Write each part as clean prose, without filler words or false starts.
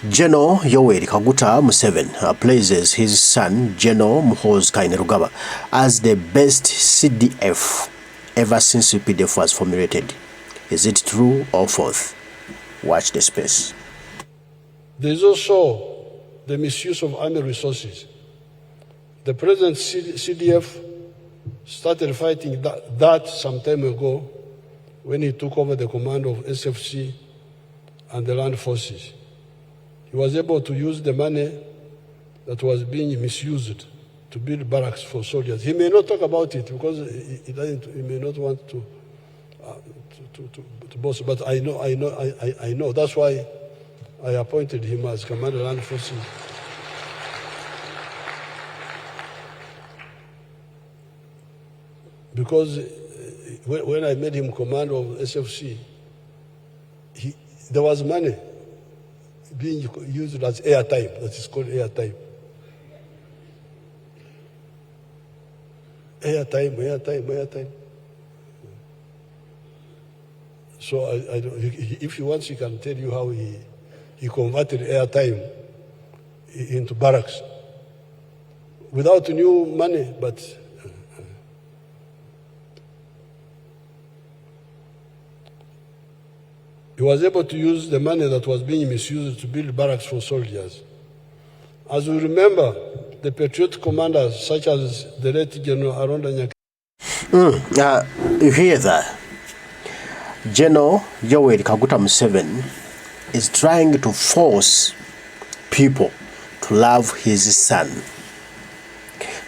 General Yoweri Kaguta Museveni praises his son General Muhoozi as the best CDF ever since UPDF was formulated. Is it true or false? Watch the space. There is also the misuse of army resources. The present CDF started fighting that some time ago when he took over the command of SFC and the land forces. He was able to use the money that was being misused to build barracks for soldiers. He may not talk about it because he may not want to boast, but I know. That's why I appointed him as Commander of Land Forces. Because when I made him commander of SFC, there was money being used as airtime, that is called airtime. Airtime. So if he wants, he can tell you how he converted airtime into barracks without new money, but he was able to use the money that was being misused to build barracks for soldiers. As we remember, the patriotic commanders, such as the late General Aronda Nyakana. You hear that? General Yoweri Kaguta Museveni is trying to force people to love his son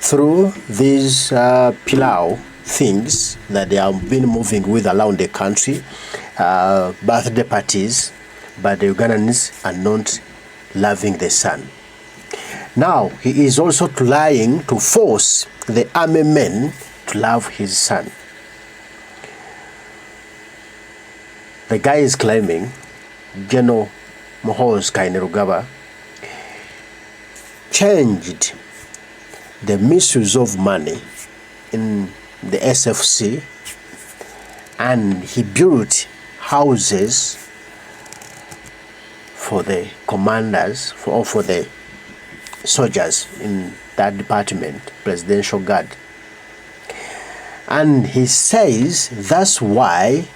through these pilau things that they have been moving with around the country, birthday parties, but the Ugandans are not loving the son. Now he is also trying to force the army men to love his son. The guy is claiming General Muhoozi changed the misuse of money in the SFC, and he built houses for the commanders, for the soldiers in that department, Presidential Guard. And he says that's why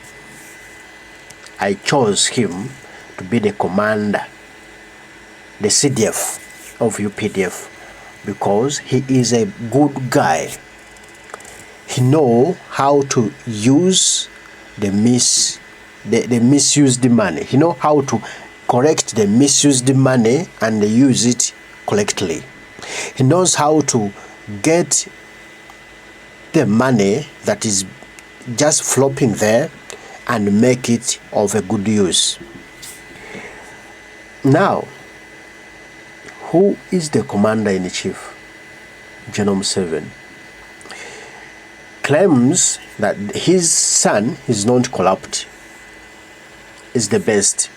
I chose him to be the commander, the CDF of UPDF, because he is a good guy. He knows how to use the misused money. He knows how to correct the misused money and use it correctly. He knows how to get the money that is just flopping there and make it of a good use. Now, who is the commander-in-chief? General Museveni claims that his son is not corrupt, is the best,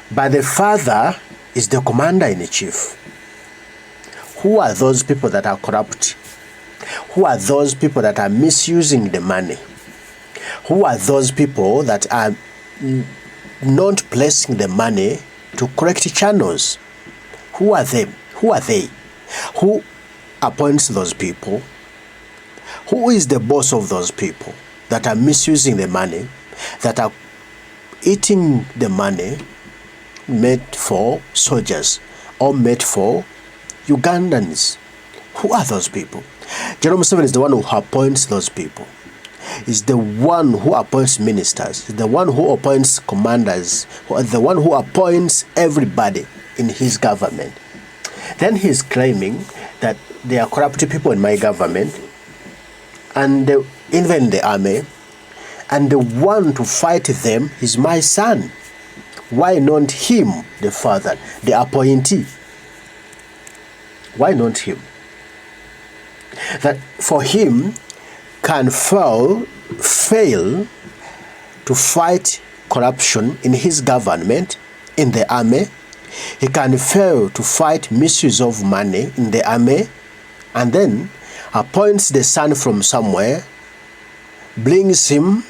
but the father is the commander-in-chief. Who are those people that are corrupt? Who are those people that are misusing the money? Who are those people that are not placing the money to correct channels? Who are them? Who are they? Who appoints those people? Who is the boss of those people that are misusing the money, that are eating the money made for soldiers or made for Ugandans? Who are those people? General Museveni is the one who appoints those people. Is the one who appoints ministers, is the one who appoints commanders, the one who appoints everybody in his government. Then he's claiming that there are corrupt people in my government, and even the army, and the one to fight them is my son. Why not him, the father, the appointee? Why not him? That for him can fail to fight corruption in his government, in the army. He can fail to fight misuse of money in the army, and then appoints the son from somewhere, brings him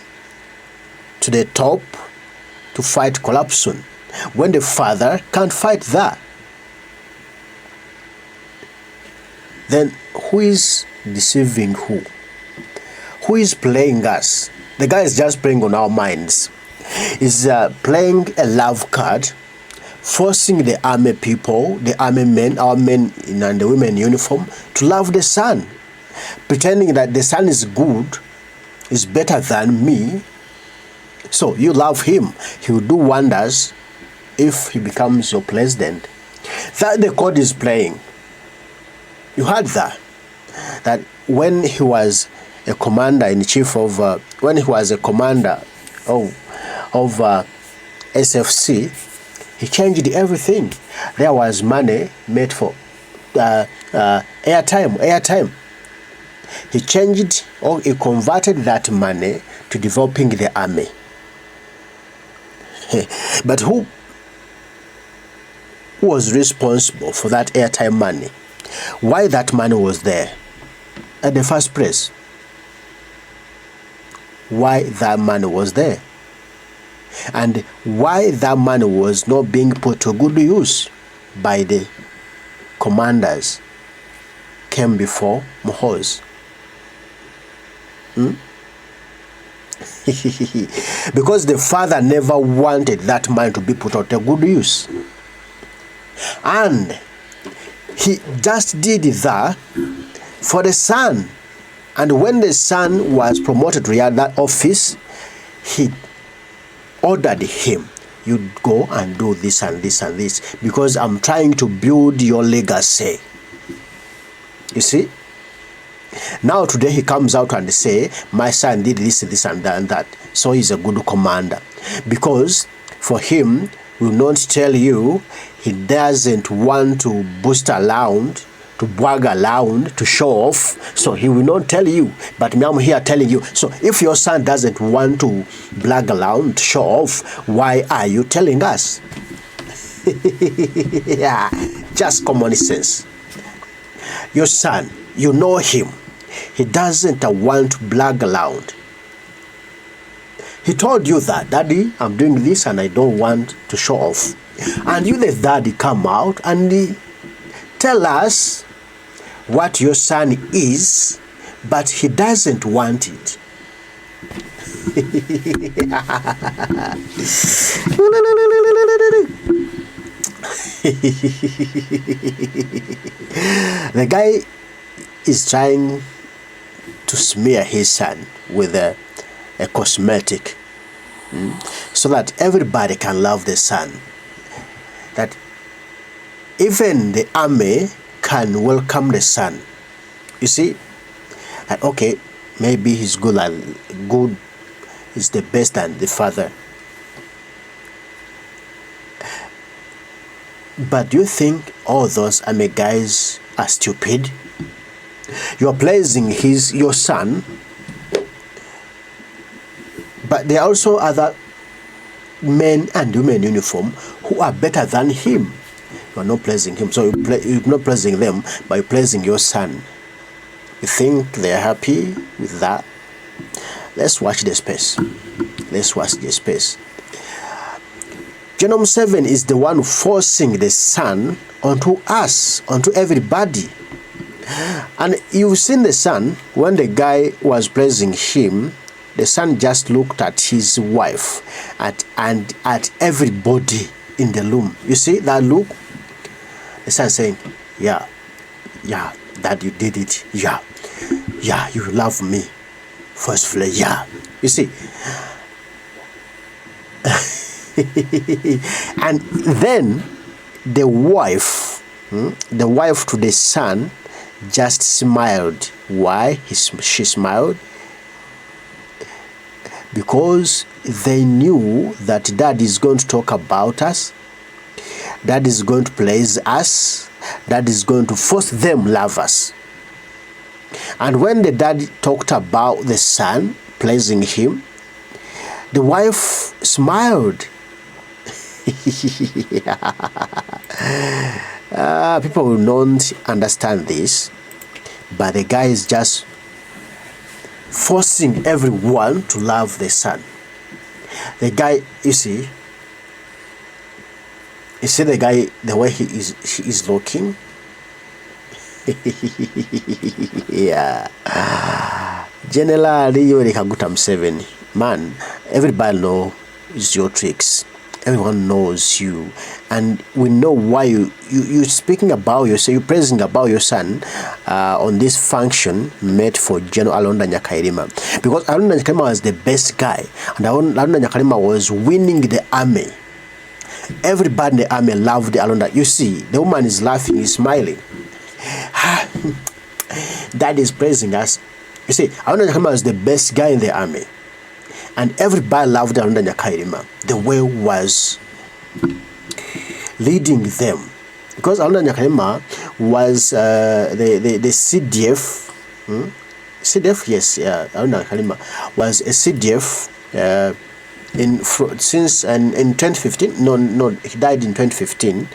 to the top to fight corruption. when the father can't fight that? Then who is deceiving who? Who is playing us? The guy is just playing on our minds. He's playing a love card, forcing the army people, the army men, our men and the women in uniform, to love the son, pretending that the son is good, is better than me. So you love him. He will do wonders if he becomes your president. That the code is playing. You heard that? That when he was a commander in chief of, when he was a commander of SFC, he changed everything. There was money made for airtime. He changed, or he converted that money to developing the army. But who was responsible for that airtime money? Why that money was there at the first place? Why that money was there? And why that money was not being put to good use by the commanders came before Muhoozi? Because the father never wanted that money to be put to good use. And he just did that for the son. And when the son was promoted to that office, he ordered him, you go and do this and this and this, because I'm trying to build your legacy. You see? Now today he comes out and say, my son did this, this and that. So he's a good commander. Because for him, will not tell you, he doesn't want to boost around, to brag around, to show off. So he will not tell you. But me, I'm here telling you. So if your son doesn't want to brag around, to show off, why are you telling us? Yeah, just common sense. Your son, you know him. He doesn't want to brag around. He told you that, Daddy, I'm doing this and I don't want to show off. And you, the daddy, come out and tell us what your son is, but he doesn't want it. The guy is trying to smear his son with a cosmetic, so that everybody can love the son. That even the army can welcome the son. You see, and okay, maybe he's good and good is the best than the father. But do you think all those army guys are stupid? You are praising your son, but there are also other men and women in uniform who are better than him. You are not praising him, so you're not praising them, but you're praising your son. You think they're happy with that? Let's watch the space. Let's watch the space. General Museveni is the one forcing the son onto us, onto everybody. And you've seen the son, when the guy was praising him, the son just looked at his wife and at everybody in the room. You see that look? The son saying, yeah, Dad, you did it. Yeah, you love me. Firstly, yeah. You see? And then the wife to the son just smiled. Why she smiled? Because they knew that Dad is going to talk about us, Dad is going to praise us, Dad is going to force them love us. And when the dad talked about the son, praising him, the wife smiled. People will not understand this, but the guy is just forcing everyone to love the son. The guy, you see, You see the guy, the way he is looking? Yeah. General Yoweri Kaguta Museveni, man, everybody knows your tricks. Everyone knows you, and we know why you speaking about yourself, you praising about your son on this function made for General Alonda Nyakairima, because Alonda Nyakairima was the best guy, and Alonda Nyakairima was winning the army. Everybody in the army loved Alonda. You see, the woman is laughing, is smiling. That is praising us. You see, Alonda Nyakairima was the best guy in the army. And everybody loved Alonda Nyakairima. The way was leading them. Because Alonda Nyakairima was the CDF. CDF, yes, yeah. Alonda Nyakairima was a CDF in 2015. No, he died in 2015.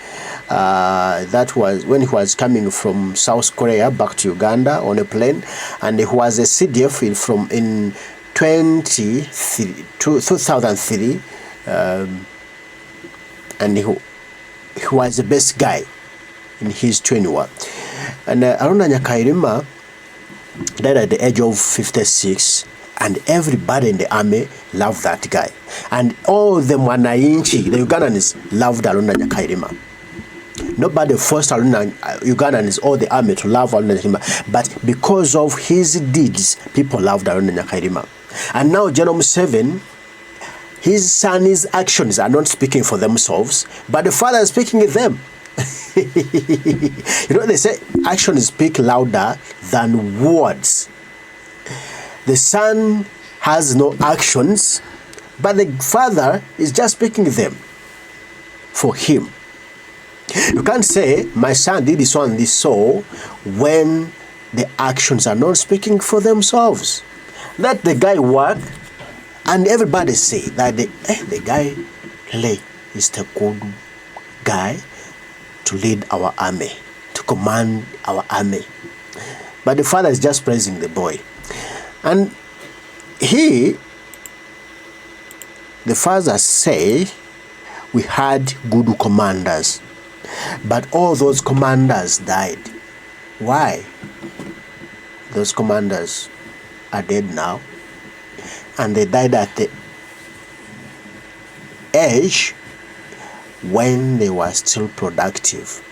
That was when he was coming from South Korea back to Uganda on a plane, and he was a CDF in 2003, and he was the best guy in his 21. And Alonda Nyakairima died at the age of 56, and everybody in the army loved that guy. And all the Wananchi, the Ugandans, loved Alonda Nyakairima. Nobody forced Ugandans or the army to love Alonda Nyakairima, but because of his deeds, people loved Alonda Nyakairima. And now General Museveni, his son's actions are not speaking for themselves, but the father is speaking with them. You know, they say actions speak louder than words. The son has no actions, but the father is just speaking them for him. You can't say my son did this one, this so, when the actions are not speaking for themselves. Let the guy work, and everybody say that the guy really is the good guy to lead our army, to command our army. But the father is just praising the boy. And the father say, we had good commanders, but all those commanders died. Why? Those commanders are dead now, and they died at the age when they were still productive,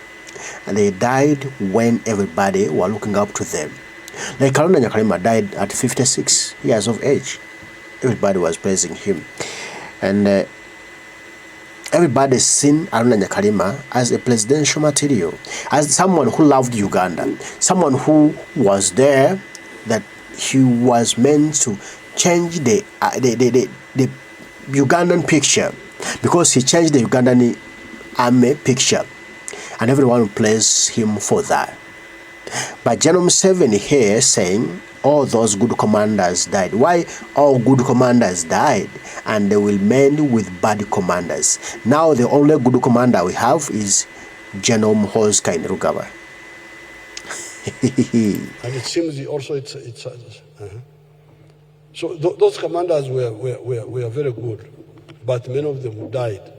and they died when everybody were looking up to them. Like Alonda Nyakairima died at 56 years of age. Everybody was praising him, and everybody seen Alonda Nyakairima as a presidential material, as someone who loved Uganda, someone who was there, that he was meant to change the Ugandan picture, because he changed the Ugandan army picture, and everyone praised him for that. But General Museveni here saying all those good commanders died. Why all good commanders died and they will mend with bad commanders? Now the only good commander we have is General Muhoozi Kainerugaba. And it seems also so those commanders were very good, but many of them died.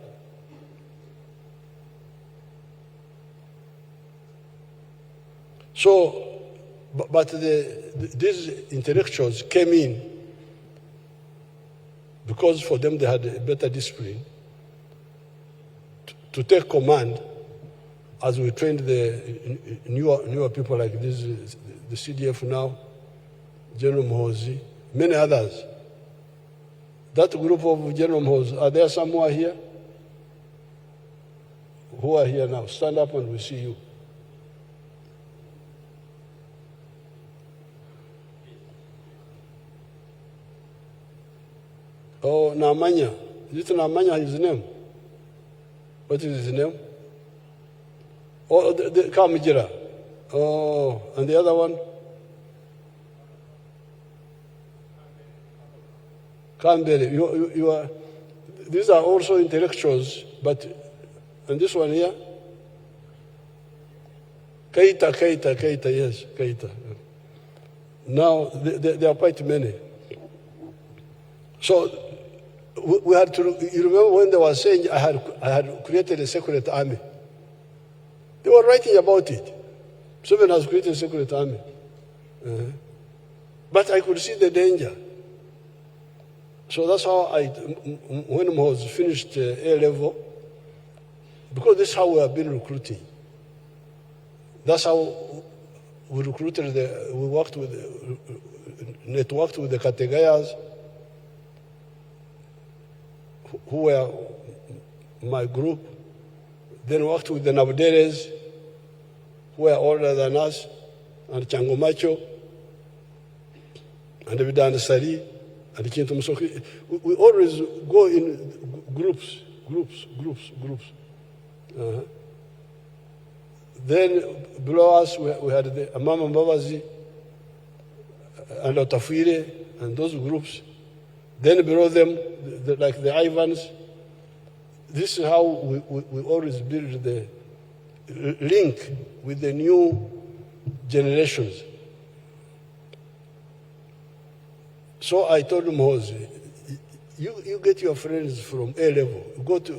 So, but these intellectuals came in because for them they had a better discipline to take command, as we trained the newer people like this, the CDF now, General Muhoozi, many others. That group of General Muhoozi, are there some who are here? Who are here now? Stand up and we see you. Oh, Namanya. Is it Namanya his name? What is his name? Oh, the Kamijira. Oh, and the other one? Kambere. You are, these are also intellectuals, but, and this one here? Keita, yes, Keita. Now, there are quite many. So, we had to, you remember when they were saying I had created a secret army? They were writing about it. Museveni has created a secret army. But I could see the danger. So that's how when Muhoozi finished A-level, because this is how we have been recruiting. That's how we recruited, networked with the Kategayas, who were my group, then worked with the Nabuderes, who were older than us, and Changomacho, and Vidan Sari, and Kintu Musoki. We always go in groups. Then below us we had the Amama Mbabazi and Otafire and those groups. Then below them, like the Ivans. This is how we always build the link with the new generations. So I told Muhoozi, you get your friends from A-level, go to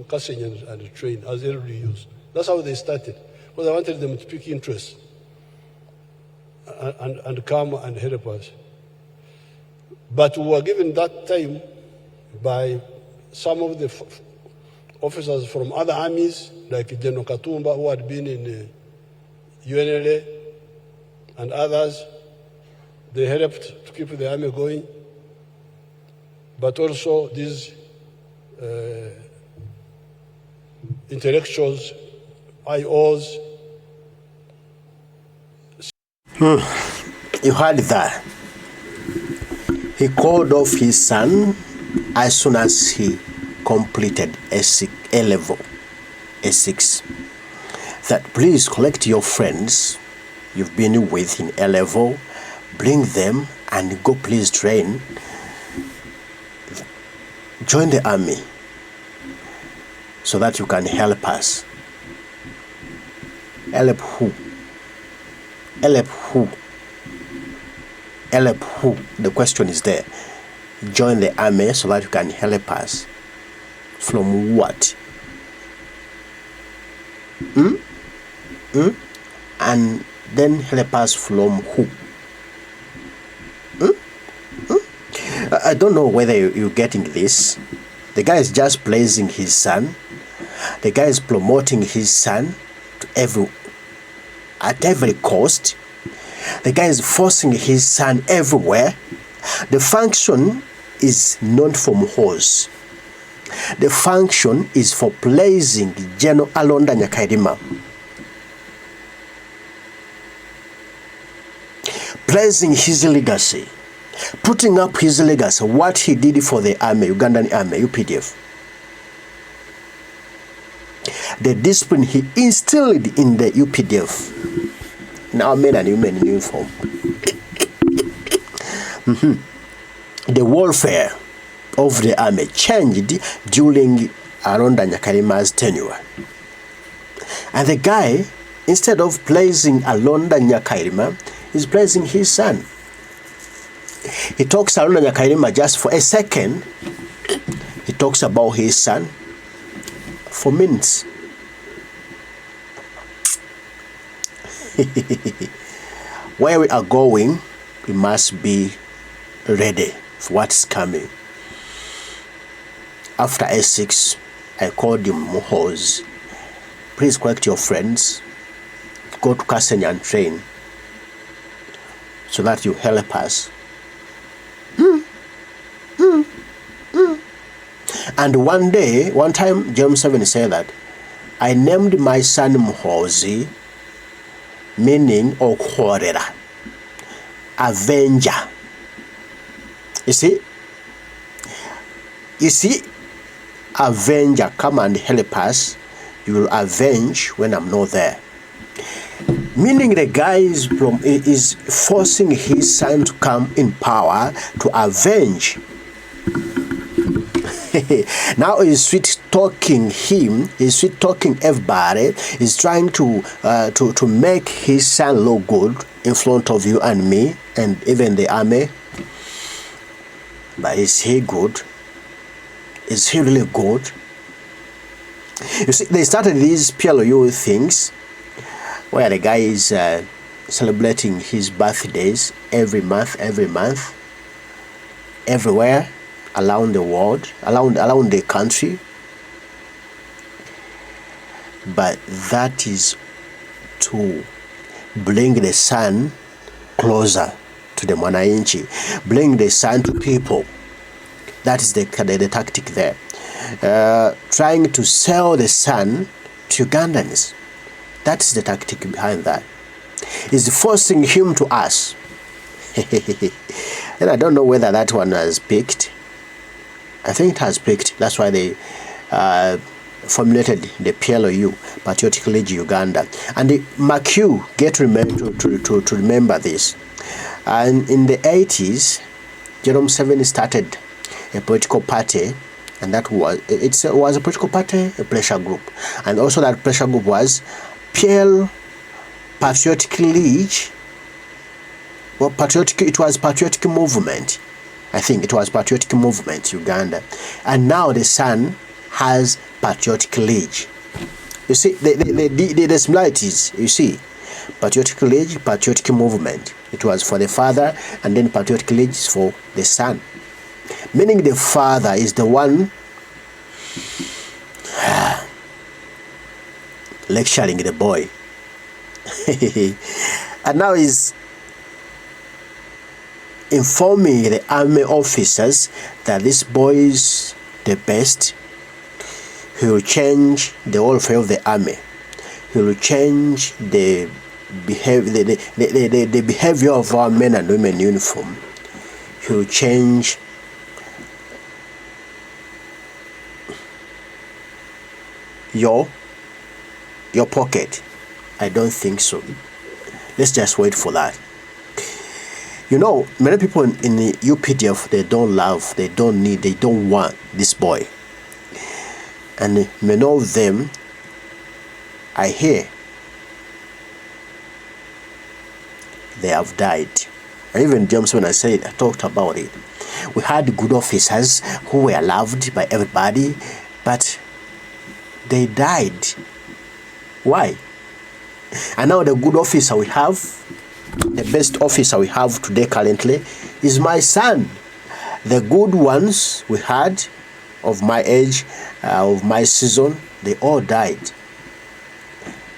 Kassenya and train as LDUs. That's how they started, because I wanted them to pick interest and come and help us. But we were given that time by some of the officers from other armies, like General Katumba, who had been in UNLA, and others. They helped to keep the army going. But also these intellectuals, IOs. You heard that. He called off his son as soon as he completed A-level, A6. That please collect your friends you've been with in A-level, bring them and go please train. Join the army so that you can help us. Help who? Help who? Help who? The question is there. Join the army so that you can help us. From what? And then help us from who? I don't know whether you're getting this. The guy is just praising his son. The guy is promoting his son at every cost. The guy is forcing his son everywhere. The function is not for Muhoozi. The function is for praising General Alonda Nyakairima. Praising his legacy. Putting up his legacy, what he did for the army, Ugandan army, UPDF. The discipline he instilled in the UPDF. Now men and women in uniform. The warfare of the army changed during Alonda Nyakairima's tenure. And the guy, instead of praising Alonda Nyakairima, is praising his son. He talks Alonda Nyakairima just for a second. He talks about his son for minutes. Where we are going, we must be ready for what's coming. After A6, I called him Muhoozi. Please collect your friends, go to Kassenya and train so that you help us. And one time, James 7 said that I named my son Muhoozi, meaning Okhorera, avenger. You see, avenger, come and help us. You will avenge when I'm not there. Meaning the guy is forcing his son to come in power to avenge. Now he's sweet talking him, he's sweet talking everybody, he's trying to make his son look good in front of you and me and even the army. But is he good? Is he really good? You see, they started these PLU things where the guy is celebrating his birthdays every month, everywhere around the world, around the country. But that is to bring the sun closer to the mwananchi, bring the sun to people. That is the tactic there. Trying to sell the sun to Ugandans. That is the tactic behind that. Is forcing him to us. And I don't know whether that one has picked. I think it has picked. That's why they formulated the PLU, Patriotic League Uganda. And the MACU, get to remember this. And in the 80s, Jerome Museveni started a political party, and that was a political party, a pressure group, and also that pressure group was Patriotic League. Well, it was Patriotic Movement. I think it was Patriotic Movement Uganda, and now the Sun has Patriotic League. You see the similarities. You see, Patriotic League, Patriotic Movement. It was for the father, and then Patriotic League is for the son. Meaning the father is the one lecturing the boy. And now he's informing the army officers that this boy is the best. He will change the welfare of the army. He will change the behavior of our men and women in uniform. He will change your pocket. I don't think so. Let's just wait for that. You know, many people in the UPDF, they don't love, they don't need, they don't want this boy. And many of them, I hear, they have died. And even James, when I talked about it, we had good officers who were loved by everybody, but they died. Why? And now the good officer we have, the best officer we have today currently, is my son. The good ones we had of my age, of my season, they all died.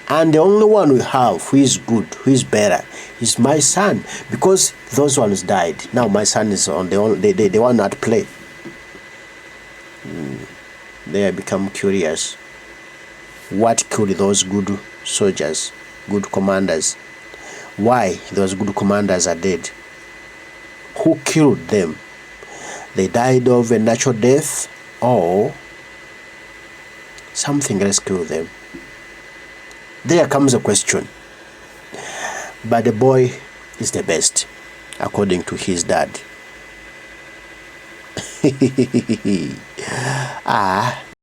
And the only one we have who is good, who is better, is my son, because those ones died. Now my son is on the one at play. They have become curious. What killed those good soldiers, good commanders? Why those good commanders are dead? Who killed them? They died of a natural death, or something else killed them? There comes a question. But the boy is the best, according to his dad.